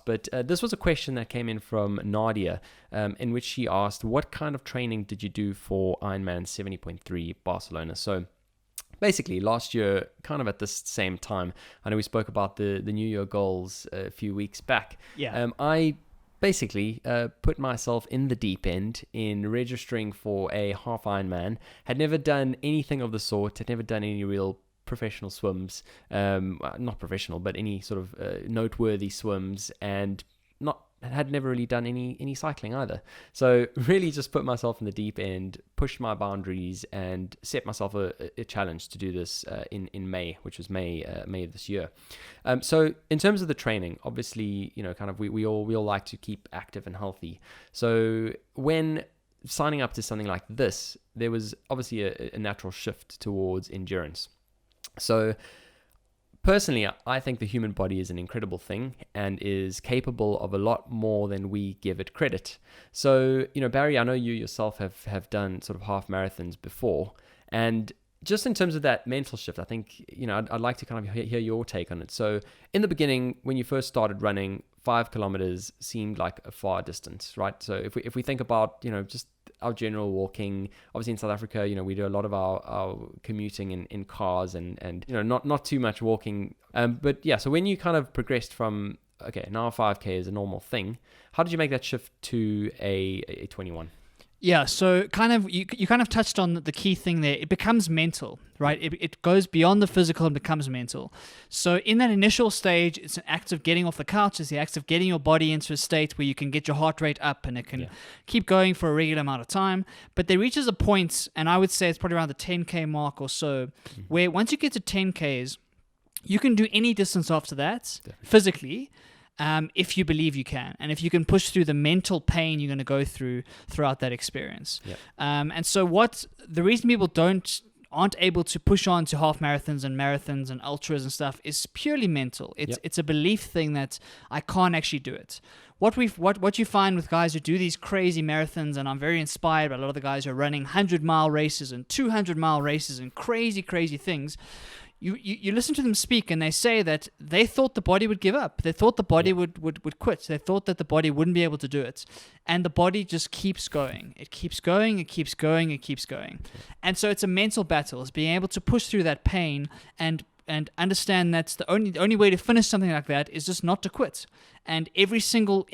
but this was a question that came in from Nadia, in which she asked, what kind of training did you do for IronMan 70.3 Barcelona? So basically, last year, kind of at this same time, I know we spoke about the New Year goals a few weeks back. Yeah. I basically put myself in the deep end in registering for a half Ironman. Had never done anything of the sort, had never done any real professional swims, not professional, but any sort of noteworthy swims, and had never really done any cycling either. So really just put myself in the deep end, pushed my boundaries, and set myself a challenge to do this in May, which was May of this year. So in terms of the training, obviously, kind of we all like to keep active and healthy. So when signing up to something like this, there was obviously a natural shift towards endurance. So personally, I think the human body is an incredible thing and is capable of a lot more than we give it credit. So, Barry, I know you yourself have done sort of half marathons before, and just in terms of that mental shift, I think, I'd like to kind of hear your take on it. So in the beginning, when you first started running, 5 kilometers seemed like a far distance, right? So if we think about, just our general walking, obviously in South Africa, we do a lot of our commuting in cars and not too much walking. But yeah, so when you kind of progressed from, okay, now 5K is a normal thing, how did you make that shift to a 21? Yeah, so kind of you kind of touched on the key thing there. It becomes mental, right? It goes beyond the physical and becomes mental. So in that initial stage, it's an act of getting off the couch. It's the act of getting your body into a state where you can get your heart rate up and it can keep going for a regular amount of time. But there reaches a point, and I would say it's probably around the 10K mark or so, where once you get to 10Ks, you can do any distance after that, physically, if you believe you can, and if you can push through the mental pain you're going to go throughout that experience. And so the reason people aren't able to push on to half marathons and ultras and stuff is purely mental. It's a belief thing that I can't actually do it. What you find with guys who do these crazy marathons, and I'm very inspired by a lot of the guys who are running 100-mile races and 200-mile races and crazy things. You listen to them speak, and they say that they thought the body would give up. They thought the body would quit. They thought that the body wouldn't be able to do it. And the body just keeps going. It keeps going. It keeps going. It keeps going. And so it's a mental battle. It's being able to push through that pain and understand that's the only way to finish something like that is just not to quit. And every single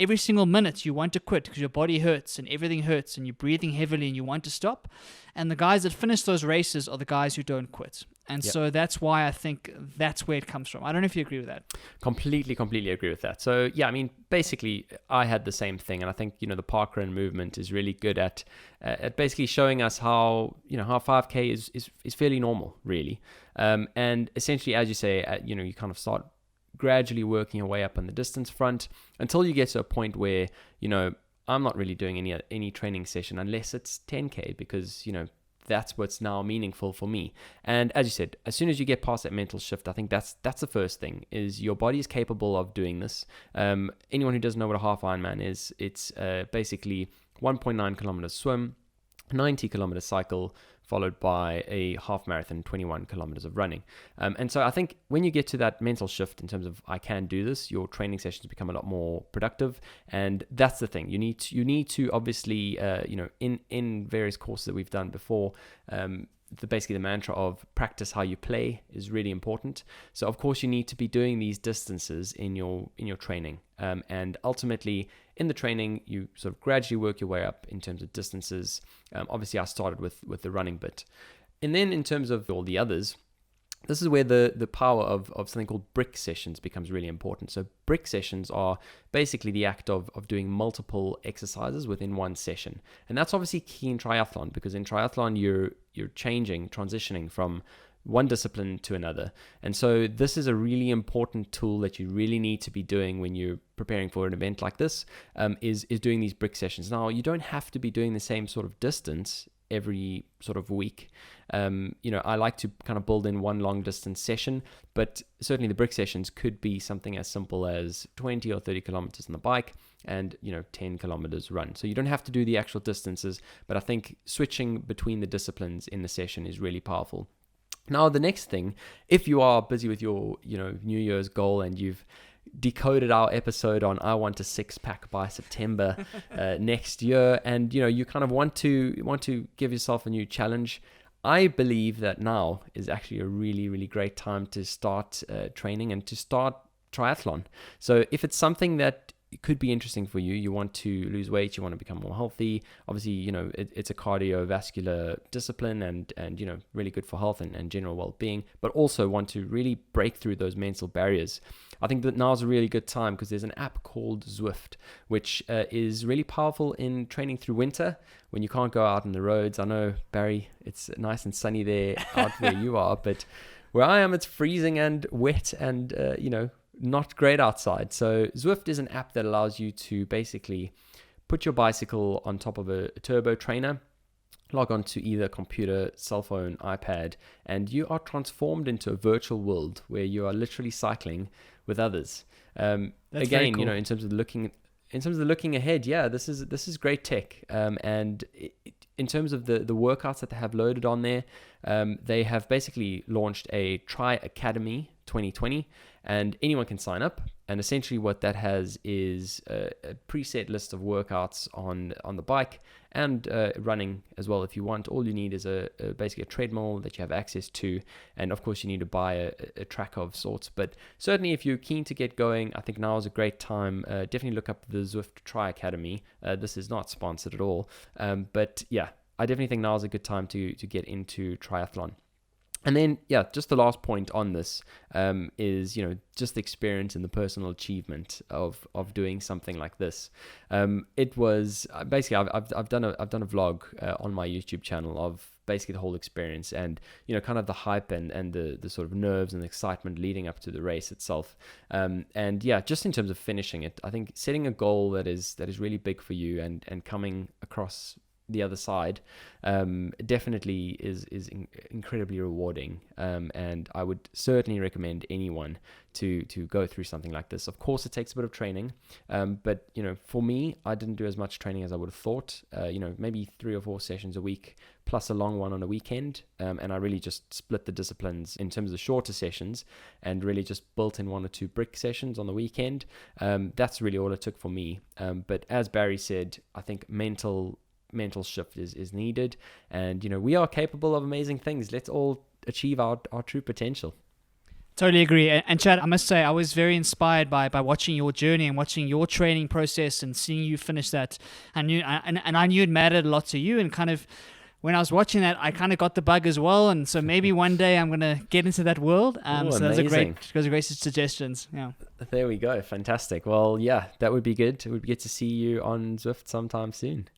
minute you want to quit because your body hurts and everything hurts and you're breathing heavily and you want to stop. And the guys that finish those races are the guys who don't quit. And so that's why I think that's where it comes from. I don't know if you agree with that. Completely agree with that. So yeah, I mean, basically I had the same thing. And I think, the parkrun movement is really good at basically showing us how 5K is fairly normal, really. And essentially, as you say, you kind of start gradually working your way up on the distance front until you get to a point where, I'm not really doing any training session unless it's 10K because, that's what's now meaningful for me. And as you said, as soon as you get past that mental shift, I think that's the first thing, is your body is capable of doing this. Anyone who doesn't know what a half Ironman is, it's basically 1.9 kilometers swim, 90 kilometers cycle, followed by a half marathon, 21 kilometers of running. And so I think when you get to that mental shift in terms of I can do this, your training sessions become a lot more productive. And that's the thing. You need to obviously, in various courses that we've done before, basically the mantra of practice how you play is really important. So of course you need to be doing these distances in your training. And ultimately in the training, you sort of gradually work your way up in terms of distances. Obviously I started with the running bit. And then in terms of all the others, this is where the power of something called brick sessions becomes really important. So brick sessions are basically the act of doing multiple exercises within one session. And that's obviously key in triathlon, because in triathlon you're transitioning from one discipline to another. And so this is a really important tool that you really need to be doing when you're preparing for an event like this, is doing these brick sessions. Now, you don't have to be doing the same sort of distance every sort of week. I like to kind of build in one long distance session, but certainly the brick sessions could be something as simple as 20 or 30 kilometers on the bike and 10 kilometers run. So you don't have to do the actual distances, but I think switching between the disciplines in the session is really powerful. Now, the next thing, if you are busy with your New Year's goal and you've decoded our episode on I want a six-pack by September next year, and you kind of want to give yourself a new challenge, I believe that now is actually a really, really great time to start training and to start triathlon. So if it's something that could be interesting for you, you want to lose weight, you want to become more healthy, obviously it's a cardiovascular discipline, and really good for health and general well-being, but also want to really break through those mental barriers, I think that now's a really good time, because there's an app called Zwift, which is really powerful in training through winter when you can't go out on the roads. I know, Barry, it's nice and sunny there out where you are, but where I am, it's freezing and wet and not great outside. So Zwift is an app that allows you to basically put your bicycle on top of a turbo trainer, log on to either computer, cell phone, iPad, and you are transformed into a virtual world where you are literally cycling with others. Again, cool. In terms of looking ahead, yeah, this is great tech. And in terms of the workouts that they have loaded on there, they have basically launched a Tri Academy 2020, and anyone can sign up. And essentially what that has is a preset list of workouts on the bike and running as well if you want. All you need is basically a treadmill that you have access to, and of course you need to buy a tracker of sorts. But certainly if you're keen to get going, I think now is a great time. Definitely look up the Zwift Tri Academy. This is not sponsored at all, but yeah, I definitely think now is a good time to get into triathlon. And then, yeah, just the last point on this is, just the experience and the personal achievement of doing something like this. It was basically I've done a vlog on my YouTube channel of basically the whole experience, and kind of the hype and the sort of nerves and excitement leading up to the race itself. And yeah, just in terms of finishing it, I think setting a goal that is really big for you and coming across the other side definitely is incredibly rewarding, and I would certainly recommend anyone to go through something like this. Of course it takes a bit of training, but for me, I didn't do as much training as I would have thought. Maybe 3 or 4 sessions a week plus a long one on a weekend, and I really just split the disciplines in terms of the shorter sessions and really just built in 1 or 2 brick sessions on the weekend. That's really all it took for me, but as Barry said, I think mental shift is needed, and we are capable of amazing things. Let's all achieve our true potential. Totally agree. And Chad, I must say I was very inspired by watching your journey and watching your training process and seeing you finish that. I knew it mattered a lot to you, and kind of when I was watching that, I kind of got the bug as well, and so maybe one day I'm going to get into that world. So those are great suggestions. Yeah. There we go. Fantastic. Well, yeah, that would be good. It would be good to see you on Zwift sometime soon.